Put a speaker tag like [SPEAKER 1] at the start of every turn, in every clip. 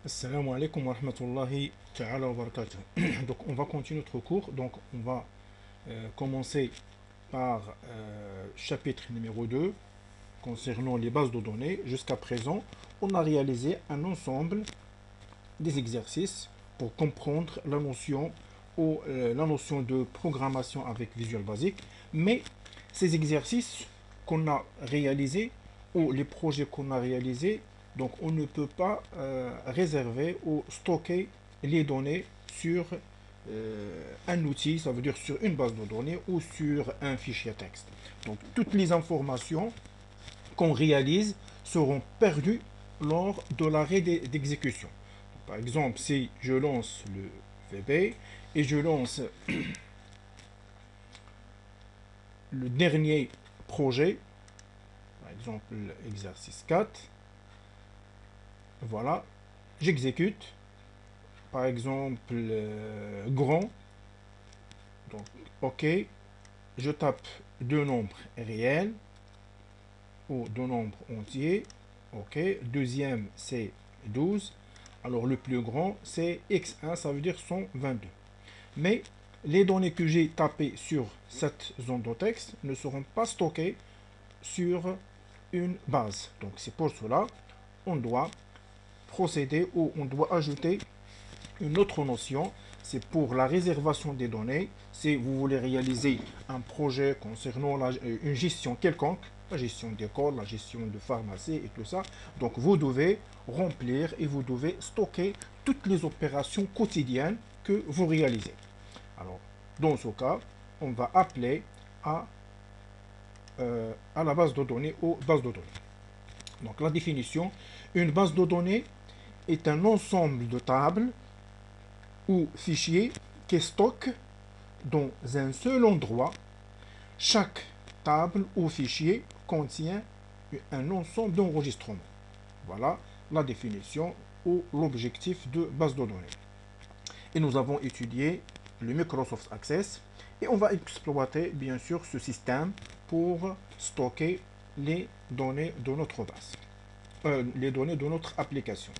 [SPEAKER 1] Assalamu alaikum wa rahmatullahi ta'ala wa barakatuh. Donc on va continuer notre cours. Donc on va commencer par chapitre numéro 2 concernant les bases de données. Jusqu'à présent, on a réalisé un ensemble des exercices pour comprendre la notion ou la notion de programmation avec Visual Basic. Mais ces exercices qu'on a réalisés ou les projets qu'on a réalisés, donc on ne peut pas réserver ou stocker les données sur un outil, ça veut dire sur une base de données ou sur un fichier texte. Donc toutes les informations qu'on réalise seront perdues lors de l'arrêt d'exécution. Par exemple, si je lance le VB et je lance le dernier projet, par exemple l'exercice 4, voilà, j'exécute, par exemple grand, donc OK, je tape deux nombres réels ou deux nombres entiers, OK, deuxième c'est 12, alors le plus grand c'est x1, ça veut dire 122. Mais les données que j'ai tapées sur cette zone de texte ne seront pas stockées sur une base. Donc c'est pour cela on doit procéder ou on doit ajouter une autre notion, c'est pour la réservation des données. Si vous voulez réaliser un projet concernant une gestion quelconque, la gestion d'école, la gestion de pharmacie et tout ça, donc vous devez remplir et vous devez stocker toutes les opérations quotidiennes que vous réalisez. Alors, dans ce cas, on va appeler à la base de données ou base de données. Donc, la définition, une base de données est un ensemble de tables ou fichiers qui stockent dans un seul endroit. Chaque table ou fichier contient un ensemble d'enregistrements. Voilà la définition ou l'objectif de base de données. Et nous avons étudié le Microsoft Access et on va exploiter bien sûr ce système pour stocker les données de notre base, les données de notre application.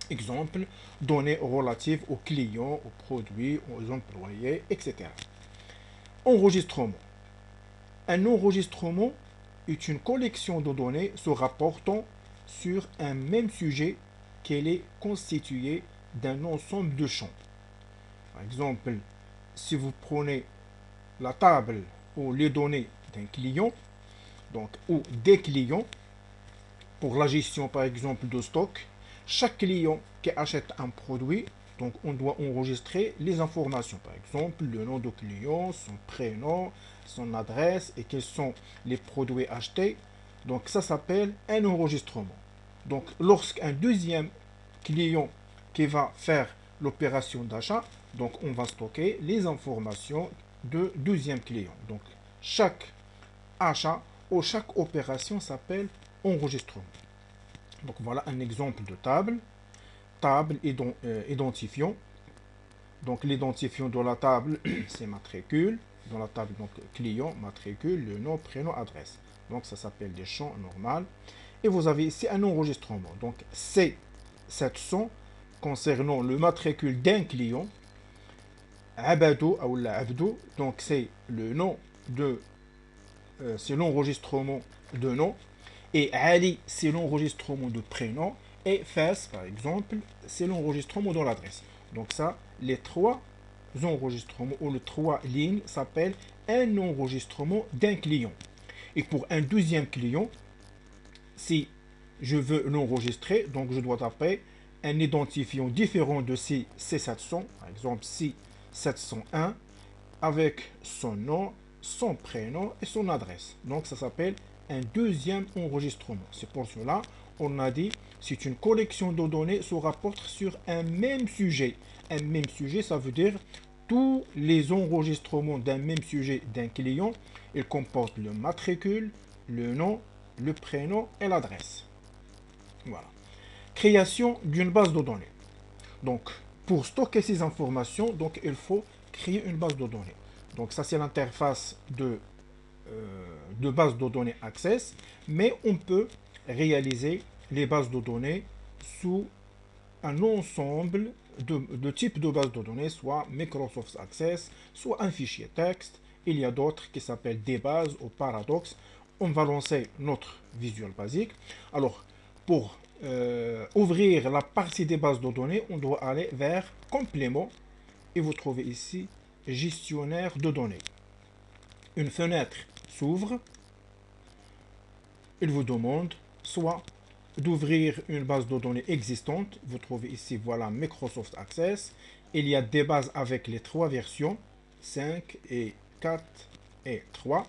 [SPEAKER 1] Exemple, données relatives aux clients, aux produits, aux employés, etc. Enregistrement. Un enregistrement est une collection de données se rapportant sur un même sujet qu'elle est constituée d'un ensemble de champs. Par exemple, si vous prenez la table ou les données d'un client, donc, ou des clients, pour la gestion par exemple de stock, chaque client qui achète un produit, donc on doit enregistrer les informations, par exemple le nom du client, son prénom, son adresse et quels sont les produits achetés. Donc ça s'appelle un enregistrement. Donc lorsqu'un deuxième client qui va faire l'opération d'achat, donc on va stocker les informations de deuxième client. Donc chaque achat ou chaque opération s'appelle enregistrement. Donc voilà un exemple de table. Table identifiant. Donc l'identifiant de la table, c'est matricule. Dans la table, donc client, matricule, le nom, prénom, adresse. Donc ça s'appelle des champs normaux. Et vous avez ici un enregistrement. Donc c'est 700 concernant le matricule d'un client. Abado ou la Abdo, donc c'est le nom de c'est l'enregistrement de nom. Et Ali, c'est l'enregistrement de prénom. Et Fes, par exemple, c'est l'enregistrement de l'adresse. Donc ça, les trois enregistrements ou les trois lignes s'appellent un enregistrement d'un client. Et pour un deuxième client, si je veux l'enregistrer, donc je dois taper un identifiant différent de C700, par exemple C701, avec son nom, son prénom et son adresse. Donc ça s'appelle un deuxième enregistrement. C'est pour cela on a dit c'est une collection de données se rapporte sur un même sujet. Un même sujet, ça veut dire tous les enregistrements d'un même sujet d'un client, ils comportent le matricule, le nom, le prénom et l'adresse. Voilà. Création d'une base de données. Donc, pour stocker ces informations, donc, il faut créer une base de données. Donc, ça, c'est l'interface de base de données Access, mais on peut réaliser les bases de données sous un ensemble de types de bases de données, soit Microsoft Access, soit un fichier texte. Il y a d'autres qui s'appellent des bases ou paradoxes. On va lancer notre Visual Basic. Alors, pour ouvrir la partie des bases de données, on doit aller vers Complément et vous trouvez ici Gestionnaire de données. Une fenêtre s'ouvre. Il vous demande soit d'ouvrir une base de données existante. Vous trouvez ici, voilà, Microsoft Access. Il y a des bases avec les trois versions, 5 et 4 et 3.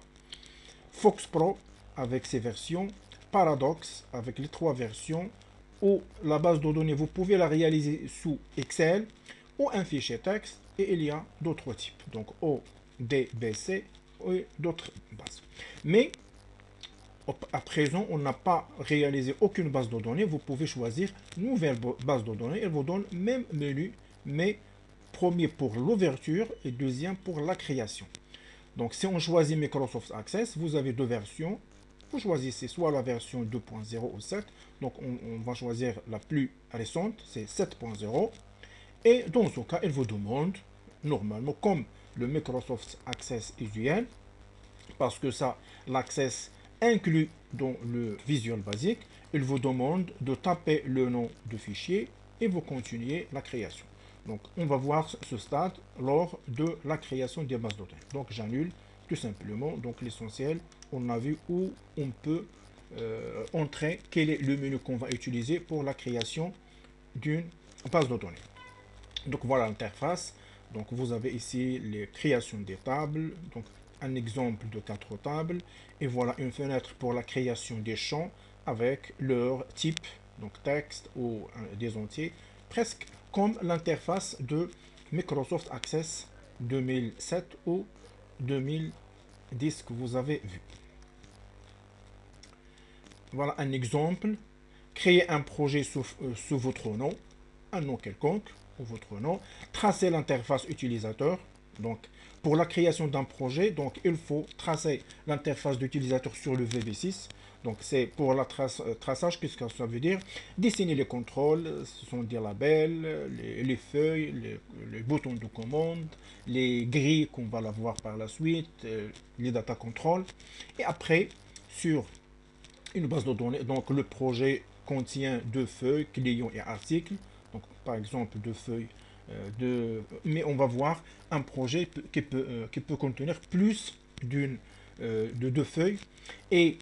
[SPEAKER 1] Fox Pro avec ses versions. Paradox avec les trois versions. Ou la base de données, vous pouvez la réaliser sous Excel ou un fichier texte. Et il y a d'autres types, donc ODBC et d'autres bases. Mais à présent, on n'a pas réalisé aucune base de données. Vous pouvez choisir nouvelle base de données. Elle vous donne le même menu, mais premier pour l'ouverture et deuxième pour la création. Donc, si on choisit Microsoft Access, vous avez deux versions. Vous choisissez soit la version 2.0 ou 7. Donc, on va choisir la plus récente, c'est 7.0. Et dans ce cas, elle vous demande, normalement, comme le Microsoft Access usuel, parce que ça, l'access inclus dans le Visual Basic, il vous demande de taper le nom du fichier et vous continuez la création. Donc, on va voir ce stade lors de la création des bases de données. Donc, j'annule tout simplement. Donc, l'essentiel, on a vu où on peut entrer, quel est le menu qu'on va utiliser pour la création d'une base de données. Donc, voilà l'interface. Donc, vous avez ici les créations des tables. Donc, un exemple de 4 tables. Et voilà une fenêtre pour la création des champs avec leur type, donc texte ou des entiers, presque comme l'interface de Microsoft Access 2007 ou 2010 que vous avez vu. Voilà un exemple. Créer un projet sous votre nom, un nom quelconque, ou votre nom. Tracer l'interface utilisateur. Donc, pour la création d'un projet, donc, il faut tracer l'interface d'utilisateur sur le VB6. Donc, c'est pour la traçage, qu'est-ce que ça veut dire? Dessiner les contrôles, ce sont des labels, les feuilles, les boutons de commande, les grilles qu'on va voir par la suite, les data control. Et après, sur une base de données, donc le projet contient deux feuilles, client et article. Donc, par exemple, deux feuilles mais on va voir un projet qui peut contenir plus de deux feuilles. Et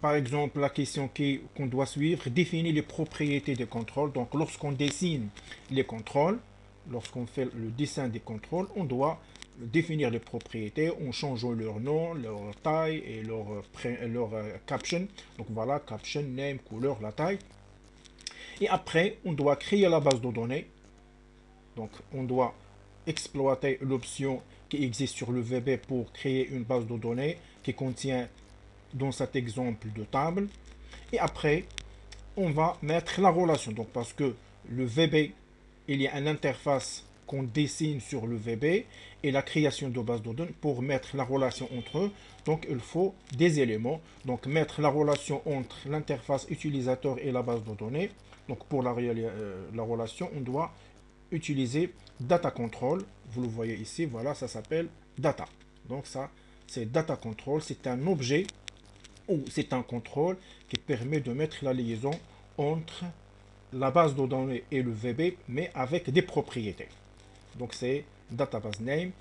[SPEAKER 1] par exemple, la question qu'on doit suivre, définir les propriétés des contrôles. Donc, lorsqu'on dessine les contrôles, lorsqu'on fait le dessin des contrôles, on doit définir les propriétés en changeant leur nom, leur taille et leur caption. Donc, voilà, caption, name, couleur, la taille. Et après, on doit créer la base de données. Donc, on doit exploiter l'option qui existe sur le VB pour créer une base de données qui contient, dans cet exemple, de table. Et après, on va mettre la relation. Donc, parce que le VB, il y a une interface qu'on dessine sur le VB et la création de base de données pour mettre la relation entre eux. Donc, il faut des éléments. Donc, mettre la relation entre l'interface utilisateur et la base de données. Donc, pour la relation, on doit utiliser data control. Vous le voyez ici, voilà, ça s'appelle data. Donc ça, c'est data control, c'est un objet ou c'est un contrôle qui permet de mettre la liaison entre la base de données et le VB, mais avec des propriétés. Donc c'est database name.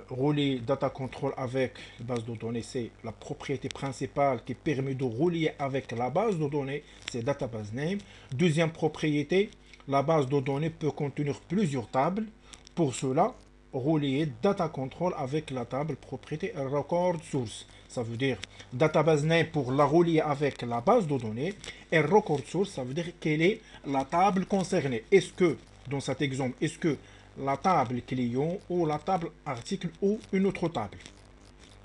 [SPEAKER 1] Relier data control avec base de données, c'est la propriété principale qui permet de relier avec la base de données, c'est database name. Deuxième propriété, la base de données peut contenir plusieurs tables. Pour cela, relier data control avec la table propriété record source. Ça veut dire database name pour la relier avec la base de données et record source, ça veut dire quelle est la table concernée. Est-ce que, dans cet exemple, est-ce que la table client ou la table article ou une autre table.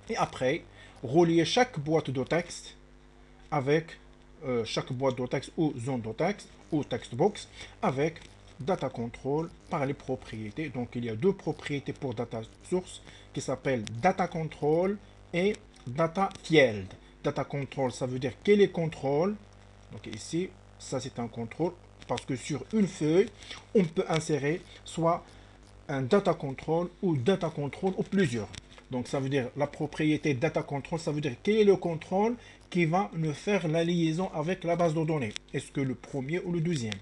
[SPEAKER 1] Et après, relier chaque boîte de texte avec chaque boîte de texte ou zone de texte ou textbox avec data control par les propriétés. Donc il y a deux propriétés pour data source qui s'appellent data control et data field. Data control, ça veut dire quel est contrôle. Donc ici, ça c'est un contrôle parce que sur une feuille, on peut insérer soit un data control ou data control ou plusieurs. Donc ça veut dire la propriété data control, ça veut dire quel est le contrôle qui va nous faire la liaison avec la base de données. Est-ce que le premier ou le deuxième?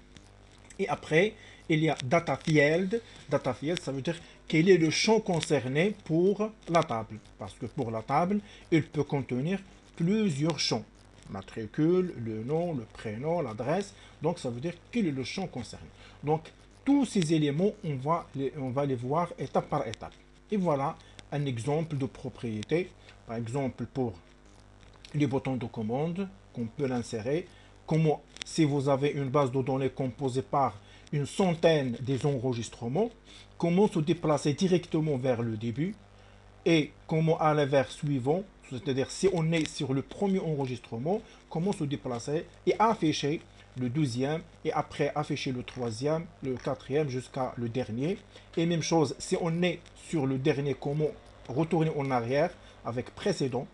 [SPEAKER 1] Et après, il y a data field. Data field, ça veut dire quel est le champ concerné pour la table. Parce que pour la table, il peut contenir plusieurs champs. Matricule, le nom, le prénom, l'adresse. Donc ça veut dire quel est le champ concerné. Donc tous ces éléments, on va les voir étape par étape. Et voilà un exemple de propriété. Par exemple, pour les boutons de commande, qu'on peut l'insérer. Comment, si vous avez une base de données composée par une centaine des enregistrements, comment se déplacer directement vers le début et comment aller vers suivant, c'est-à-dire si on est sur le premier enregistrement, comment se déplacer et afficher le deuxième et après afficher le troisième, le quatrième jusqu'à le dernier. Et même chose, si on est sur le dernier, comment retourner en arrière avec précédent.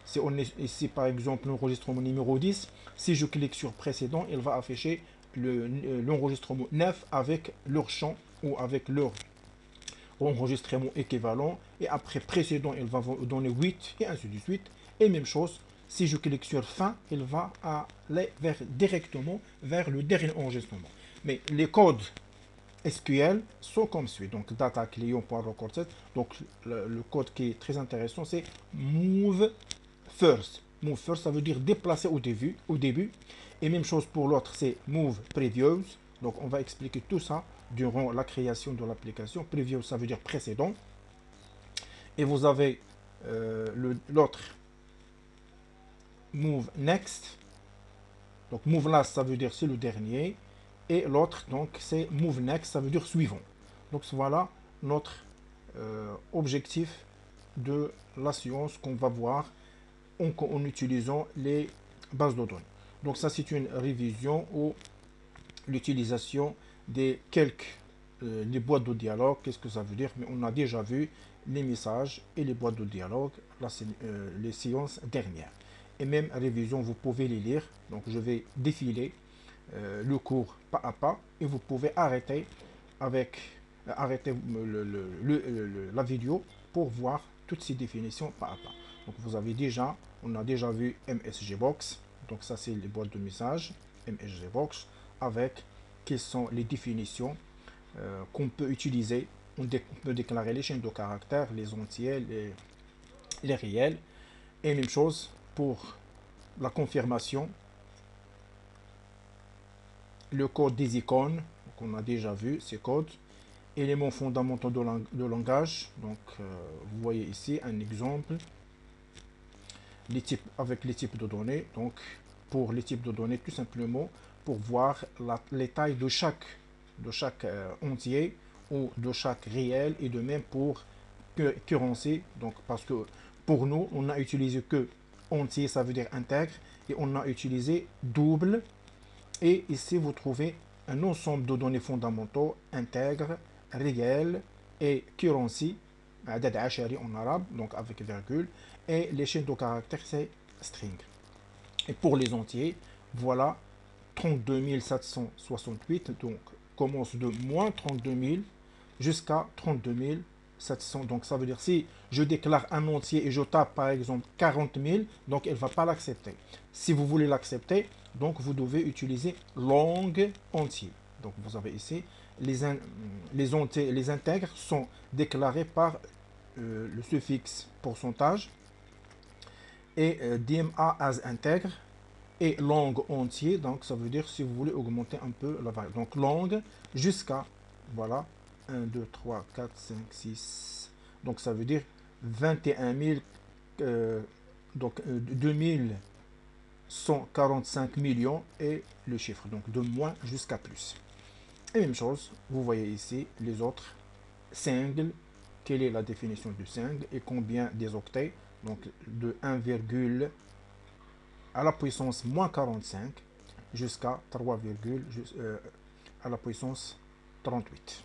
[SPEAKER 1] Si on est ici par exemple l'enregistrement numéro 10, si je clique sur précédent, il va afficher l'enregistrement 9 avec leur champ ou avec leur enregistrement équivalent. Et après précédent, il va vous donner 8 et ainsi de suite. Et même chose, si je clique sur fin, il va aller directement vers le dernier enregistrement. Mais les codes SQL sont comme suit. Donc data client.record7. Donc le code qui est très intéressant, c'est move first. Move first, ça veut dire déplacer au début. Et même chose pour l'autre, c'est move previous. Donc on va expliquer tout ça durant la création de l'application. Previous, ça veut dire précédent. Et vous avez l'autre move next. Donc move last, ça veut dire c'est le dernier. Et l'autre, donc, c'est move next, ça veut dire suivant. Donc voilà notre objectif de la science qu'on va voir en utilisant les bases de données. Donc ça, c'est une révision ou l'utilisation des les boîtes de dialogue. Qu'est-ce que ça veut dire? Mais on a déjà vu les messages et les boîtes de dialogue, les séances dernières. Et même révision, vous pouvez les lire. Donc je vais défiler le cours pas à pas et vous pouvez arrêter la vidéo pour voir toutes ces définitions pas à pas. Donc on a déjà vu MSGBox. Donc ça c'est les boîtes de messages MSGBox avec quelles sont les définitions qu'on peut utiliser. On peut déclarer les chaînes de caractères, les entiers, les réels. Et même chose pour la confirmation, le code des icônes, qu'on a déjà vu ces codes, éléments fondamentaux de langage. Donc vous voyez ici un exemple, les types, avec les types de données. Donc pour les types de données, tout simplement pour voir les tailles de chaque entier ou de chaque réel, et de même pour currency. Donc parce que pour nous on a utilisé que entier, ça veut dire intègre, et on a utilisé double. Et ici, vous trouvez un ensemble de données fondamentaux, intègres, réels et currency, adad ashari en arabe, donc avec virgule, et les chaînes de caractères, c'est string. Et pour les entiers, voilà 32 768, donc commence de moins 32 000 jusqu'à 32 700. Donc ça veut dire si je déclare un entier et je tape par exemple 40 000, donc elle ne va pas l'accepter. Si vous voulez l'accepter, donc vous devez utiliser long entier. Donc vous avez ici les intègres sont déclarés par le suffixe pourcentage et DMA as intègre, et long entier, donc ça veut dire si vous voulez augmenter un peu la variable. Donc long jusqu'à, voilà, 1, 2, 3, 4, 5, 6. Donc ça veut dire 21 000, donc 2145 millions et le chiffre. Donc de moins jusqu'à plus. Et même chose, vous voyez ici les autres single. Quelle est la définition du single et combien des octets? Donc de 1, à la puissance moins 45 jusqu'à 3, à la puissance 38.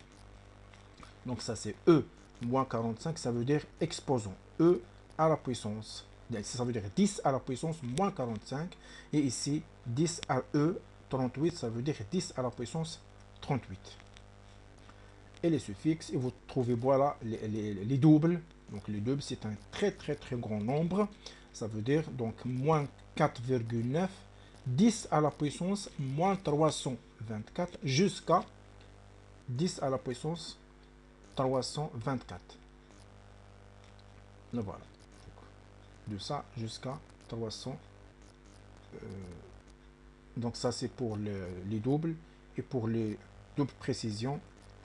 [SPEAKER 1] Donc ça c'est E moins 45, ça veut dire exposant. E à la puissance, ça veut dire 10 à la puissance moins 45. Et ici 10 à E 38, ça veut dire 10 à la puissance 38. Et les suffixes, et vous trouvez voilà les doubles. Donc les doubles, c'est un très grand nombre. Ça veut dire donc moins 4,9, 10 à la puissance moins 324 jusqu'à 10 à la puissance 324. Donc voilà. De ça jusqu'à 300. Donc ça c'est pour les doubles. Et pour les doubles précisions,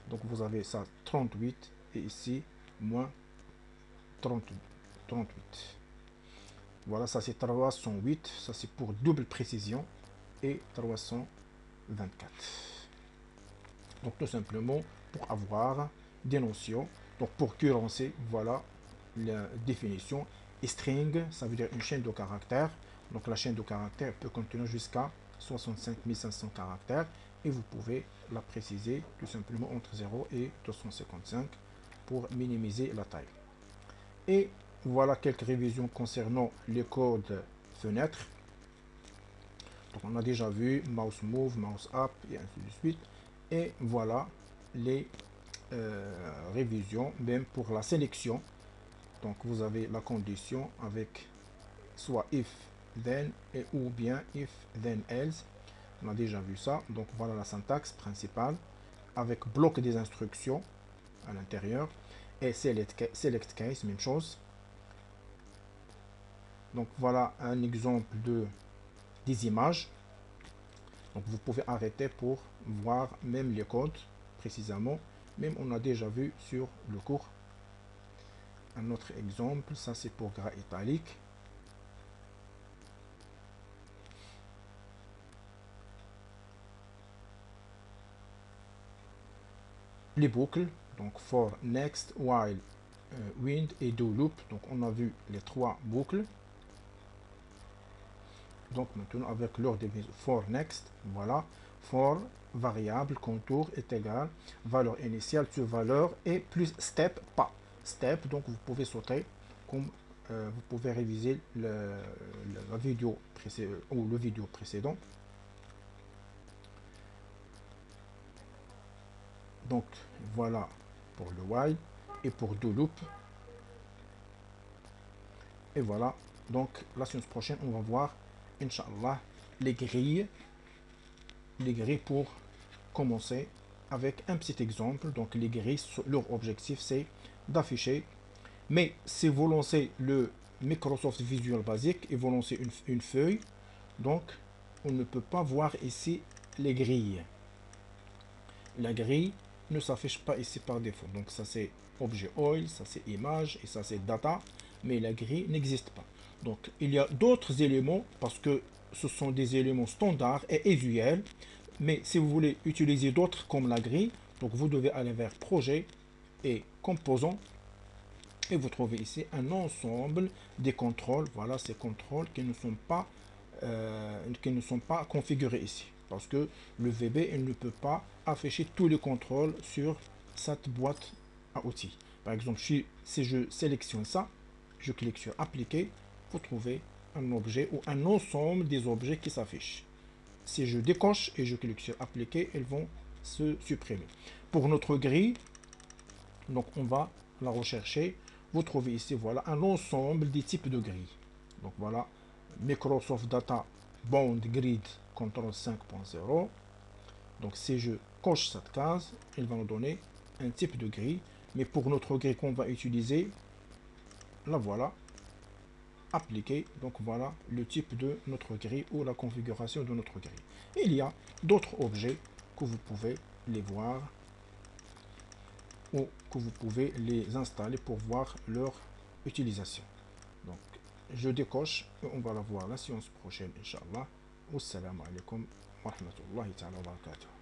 [SPEAKER 1] donc vous avez ça 38 et ici moins 38. Voilà, ça c'est 308, ça c'est pour double précision et 324. Donc tout simplement pour avoir des notions. Donc pour curencer, voilà la définition. Et string, ça veut dire une chaîne de caractères. Donc la chaîne de caractères peut contenir jusqu'à 65 500 caractères et vous pouvez la préciser tout simplement entre 0 et 255 pour minimiser la taille. Et voilà quelques révisions concernant les codes fenêtres. Donc on a déjà vu mouse move, mouse up et ainsi de suite. Et voilà les révisions même pour la sélection. Donc vous avez la condition avec soit if then et ou bien if then else. On a déjà vu ça. Donc voilà la syntaxe principale avec bloc des instructions à l'intérieur et select case, même chose. Donc voilà un exemple des images. Donc vous pouvez arrêter pour voir même les codes précisément. Même on a déjà vu sur le cours. Un autre exemple, ça c'est pour gras italique. Les boucles, donc for, next, while, wind et do loop. Donc on a vu les trois boucles. Donc maintenant avec leur division for next, voilà, for variable contour est égal valeur initiale sur valeur et plus step pas. Step, donc vous pouvez sauter comme vous pouvez réviser la vidéo précédente ou le vidéo précédent. Donc voilà pour le while et pour do loop. Et voilà, donc la séance prochaine on va voir Inch'Allah les grilles pour commencer avec un petit exemple. Donc les grilles, leur objectif c'est d'afficher, mais si vous lancez le Microsoft Visual Basic et vous lancez une feuille, donc on ne peut pas voir ici les grilles. La grille ne s'affiche pas ici par défaut. Donc ça c'est objet oil, ça c'est image et ça c'est data, mais la grille n'existe pas. Donc il y a d'autres éléments parce que ce sont des éléments standards et usuels, mais si vous voulez utiliser d'autres comme la grille, donc vous devez aller vers projet et composants et vous trouvez ici un ensemble des contrôles. Voilà ces contrôles qui ne sont pas configurés ici parce que le VB il ne peut pas afficher tous les contrôles sur cette boîte à outils. Par exemple, si je sélectionne ça, je clique sur appliquer, vous trouvez un objet ou un ensemble des objets qui s'affichent. Si je décoche et je clique sur appliquer, elles vont se supprimer. Pour notre grille, donc on va la rechercher. Vous trouvez ici voilà un ensemble des types de grilles. Donc voilà Microsoft Data Bound Grid Control 5.0. Donc si je coche cette case, il va nous donner un type de grille. Mais pour notre grille qu'on va utiliser, la voilà, appliquer. Donc voilà le type de notre grille ou la configuration de notre grille. Il y a d'autres objets que vous pouvez les voir ou que vous pouvez les installer pour voir leur utilisation. Donc je décoche et on va la voir la séance prochaine, Inch'Allah. Wassalamu alaikum wa rahmatullahi ta'ala wa barakatuh.